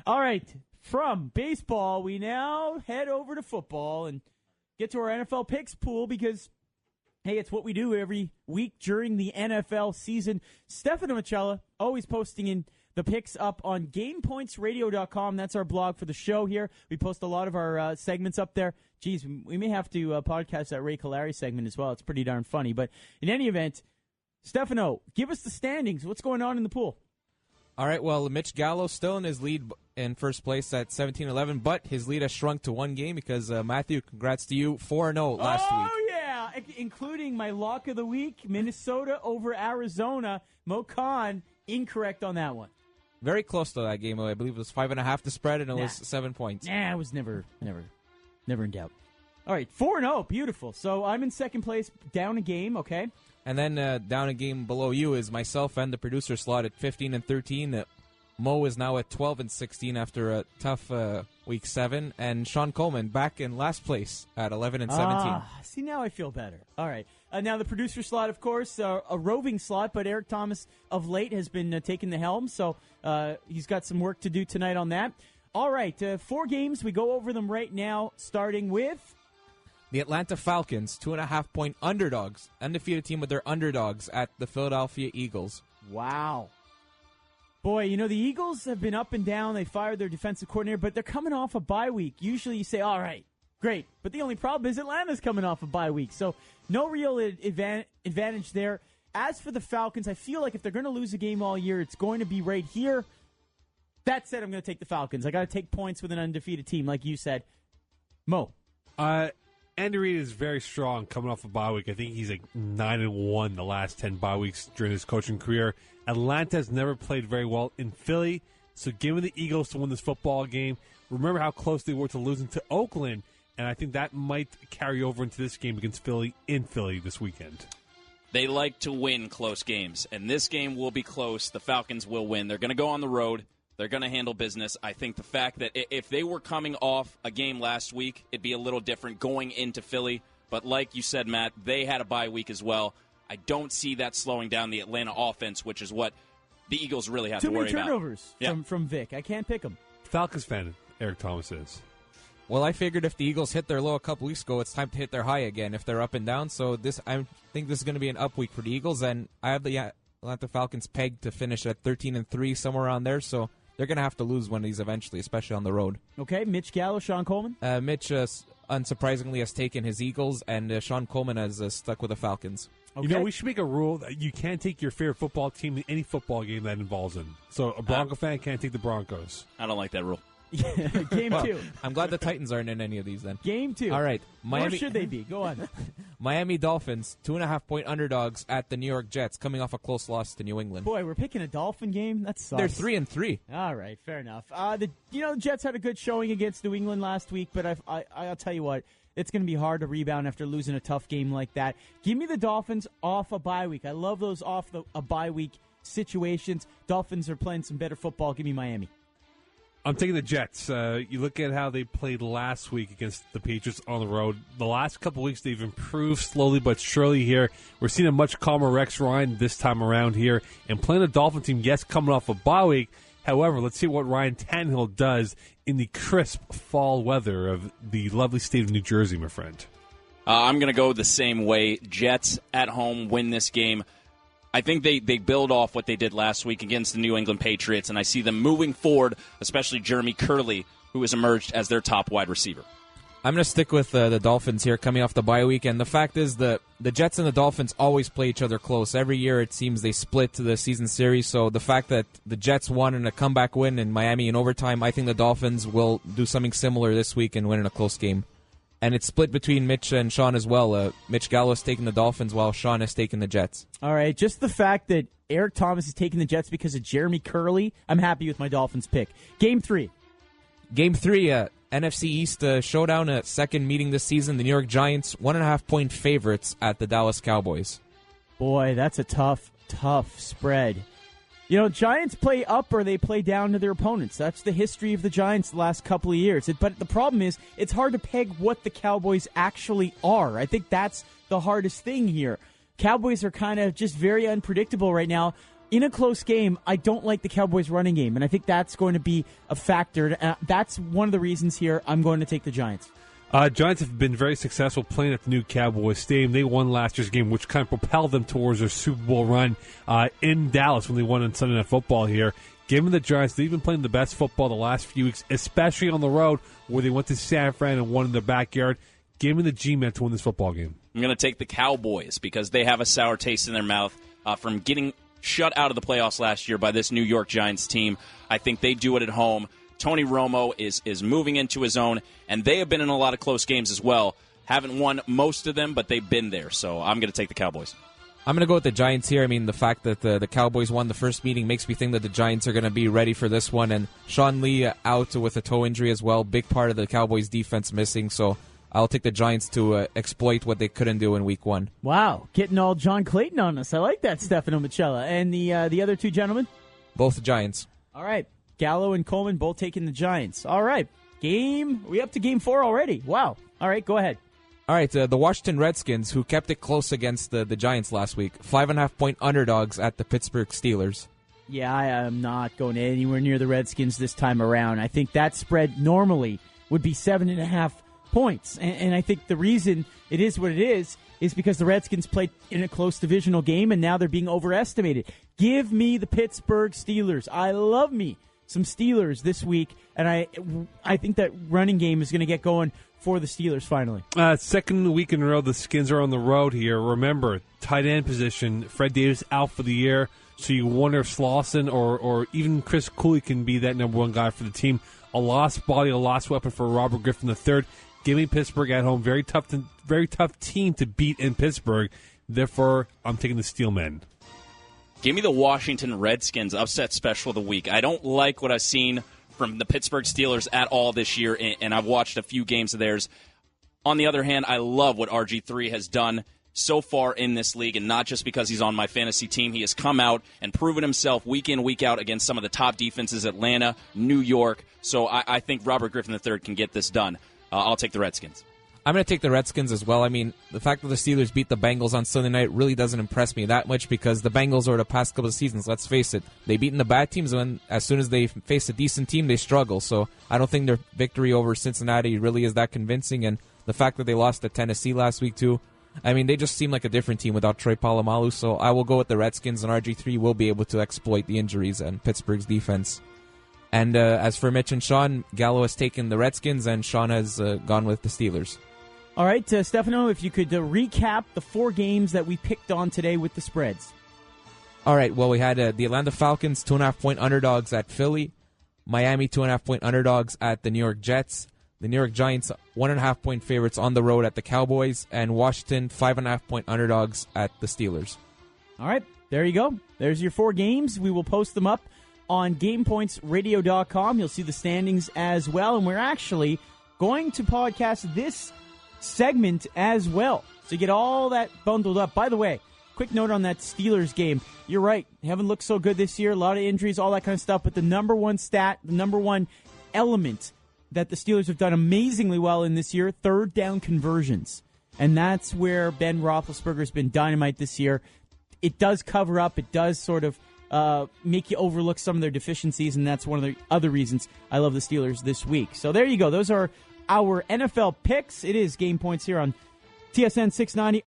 All right, from baseball, we now head over to football and get to our NFL picks pool because, hey, it's what we do every week during the NFL season. Stefano Micella, always posting in the picks up on GamePointsRadio.com. That's our blog for the show here. We post a lot of our segments up there. Geez, we may have to podcast that Ray Calari segment as well. It's pretty darn funny. But in any event, Stefano, give us the standings. What's going on in the pool? All right, well, Mitch Gallo still in his lead in first place at 17-11, but his lead has shrunk to one game because, Matthew, congrats to you, 4-0 last week. Oh, yeah, including my lock of the week, Minnesota over Arizona. Mo Khan, incorrect on that one. Very close to that game. I believe it was 5.5 to spread, and it was 7 points. Nah, it was never in doubt. All right, 4-0, beautiful. So I'm in second place, down a game, okay? And then down a game below you is myself and the producer slot at 15-13. Mo is now at 12-16 after a tough week 7, and Sean Coleman back in last place at 11-17. See, now I feel better. All right. Now the producer slot, of course, a roving slot, but Eric Thomas of late has been taking the helm, so he's got some work to do tonight on that. All right, 4 games. We go over them right now, starting with the Atlanta Falcons, 2.5-point underdogs, undefeated team with their underdogs at the Philadelphia Eagles. Wow. Boy, you know, the Eagles have been up and down. They fired their defensive coordinator, but they're coming off a bye week. Usually you say, all right, great. But the only problem is Atlanta's coming off a bye week. So no real advantage there. As for the Falcons, I feel like if they're going to lose a game all year, it's going to be right here. That said, I'm going to take the Falcons. I got to take points with an undefeated team, like you said. Mo. Andy Reid is very strong coming off a bye week. I think he's like 9-1 the last 10 bye weeks during his coaching career. Atlanta has never played very well in Philly, so give me the Eagles to win this football game. Remember how close they were to losing to Oakland, and I think that might carry over into this game against Philly in Philly this weekend. They like to win close games, and this game will be close. The Falcons will win. They're going to go on the road. They're going to handle business. I think the fact that if they were coming off a game last week, it'd be a little different going into Philly. But like you said, Matt, they had a bye week as well. I don't see that slowing down the Atlanta offense, which is what the Eagles really have to worry about. Too many turnovers from Vic. I can't pick them. Falcons fan, Eric Thomas is. Well, I figured if the Eagles hit their low a couple weeks ago, it's time to hit their high again if they're up and down. So I think this is going to be an up week for the Eagles, and I have the Atlanta Falcons pegged to finish at 13-3, somewhere around there. So they're going to have to lose one of these eventually, especially on the road. Okay, Mitch Gallo, Sean Coleman? Mitch, unsurprisingly, has taken his Eagles, and Sean Coleman has stuck with the Falcons. Okay. You know, we should make a rule that you can't take your favorite football team in any football game that involves them. So a Bronco fan can't take the Broncos. I don't like that rule. Game 2. I'm glad the Titans aren't in any of these then. Game 2. All right. Or should they be? Go on. Miami Dolphins, 2.5-point underdogs at the New York Jets, coming off a close loss to New England. Boy, we're picking a Dolphin game? That sucks. They're 3-3. All right, fair enough. The Jets had a good showing against New England last week, but I'll tell you what, it's going to be hard to rebound after losing a tough game like that. Give me the Dolphins off a bye week. I love those off a bye week situations. Dolphins are playing some better football. Give me Miami. I'm taking the Jets. You look at how they played last week against the Patriots on the road. The last couple weeks, they've improved slowly but surely here. We're seeing a much calmer Rex Ryan this time around here. And playing the Dolphin team, yes, coming off a bye week. However, let's see what Ryan Tannehill does in the crisp fall weather of the lovely state of New Jersey, my friend. I'm going to go the same way. Jets at home win this game. I think they build off what they did last week against the New England Patriots, and I see them moving forward, especially Jeremy Curley, who has emerged as their top wide receiver. I'm going to stick with the Dolphins here coming off the bye week, and the fact is the Jets and the Dolphins always play each other close. Every year it seems they split the season series, so the fact that the Jets won in a comeback win in Miami in overtime, I think the Dolphins will do something similar this week and win in a close game. And it's split between Mitch and Sean as well. Mitch Gallo has taken the Dolphins while Sean has taken the Jets. All right, just the fact that Eric Thomas is taking the Jets because of Jeremy Curley, I'm happy with my Dolphins pick. Game 3. Game 3, NFC East showdown, second meeting this season. The New York Giants, 1.5-point favorites at the Dallas Cowboys. Boy, that's a tough spread. You know, Giants play up or they play down to their opponents. That's the history of the Giants the last couple of years. But the problem is it's hard to peg what the Cowboys actually are. I think that's the hardest thing here. Cowboys are kind of just very unpredictable right now. in a close game, I don't like the Cowboys' running game, and I think that's going to be a factor. That's one of the reasons here I'm going to take the Giants. Giants have been very successful playing at the new Cowboys Stadium. They won last year's game, which kind of propelled them towards their Super Bowl run in Dallas when they won on Sunday Night Football here. Given the Giants, they've been playing the best football the last few weeks, especially on the road where they went to San Fran and won in their backyard. Give me the G-Men to win this football game. I'm going to take the Cowboys because they have a sour taste in their mouth from getting shut out of the playoffs last year by this New York Giants team. I think they do it at home. Tony Romo is moving into his own, and they have been in a lot of close games as well. Haven't won most of them, but they've been there. So I'm going to take the Cowboys. I'm going to go with the Giants here. I mean, the fact that the Cowboys won the first meeting makes me think that the Giants are going to be ready for this one. And Sean Lee out with a toe injury as well. Big part of the Cowboys' defense missing. So I'll take the Giants to exploit what they couldn't do in Week 1. Wow, getting all John Clayton on us. I like that, Stefano Michela. And the other two gentlemen? Both the Giants. All right. Gallo and Coleman both taking the Giants. All right. We up to Game 4 already. Wow. All right, go ahead. All right, the Washington Redskins, who kept it close against the Giants last week, 5.5-point underdogs at the Pittsburgh Steelers. Yeah, I am not going anywhere near the Redskins this time around. I think that spread normally would be 7.5 points. And I think the reason it is what it is because the Redskins played in a close divisional game, and now they're being overestimated. Give me the Pittsburgh Steelers. I love me some Steelers this week, and I think that running game is going to get going for the Steelers finally. Second week in a row, the Skins are on the road here. Remember, tight end position, Fred Davis out for the year, so you wonder if Slauson or even Chris Cooley can be that number one guy for the team. A lost body, a lost weapon for Robert Griffin III. Give me Pittsburgh at home. Very tough team to beat in Pittsburgh. Therefore, I'm taking the Steelmen. Give me the Washington Redskins upset special of the week. I don't like what I've seen from the Pittsburgh Steelers at all this year, and I've watched a few games of theirs. On the other hand, I love what RG3 has done so far in this league, and not just because he's on my fantasy team. He has come out and proven himself week in, week out against some of the top defenses, Atlanta, New York. So I think Robert Griffin III can get this done. I'll take the Redskins. I'm going to take the Redskins as well. I mean, the fact that the Steelers beat the Bengals on Sunday night really doesn't impress me that much because the Bengals over the past couple of seasons, let's face it, they've beaten the bad teams, and as soon as they face a decent team, they struggle. So I don't think their victory over Cincinnati really is that convincing, and the fact that they lost to Tennessee last week too, I mean, they just seem like a different team without Troy Polamalu, so I will go with the Redskins, and RG3 will be able to exploit the injuries and Pittsburgh's defense. And as for Mitch and Sean, Gallo has taken the Redskins, and Sean has gone with the Steelers. All right, Stefano, if you could recap the 4 games that we picked on today with the spreads. All right, well, we had the Atlanta Falcons 2.5-point underdogs at Philly, Miami 2.5-point underdogs at the New York Jets, the New York Giants 1.5-point favorites on the road at the Cowboys, and Washington 5.5-point underdogs at the Steelers. All right, there you go. There's your 4 games. We will post them up on GamePointsRadio.com. You'll see the standings as well, and we're actually going to podcast this segment as well. So you get all that bundled up. By the way, quick note on that Steelers game. You're right. They haven't looked so good this year. A lot of injuries, all that kind of stuff. But the number one stat, the number one element that the Steelers have done amazingly well in this year, third down conversions. And that's where Ben Roethlisberger has been dynamite this year. It does cover up. It does sort of make you overlook some of their deficiencies. And that's one of the other reasons I love the Steelers this week. So there you go. Those are our NFL picks. It is Game Points here on TSN 690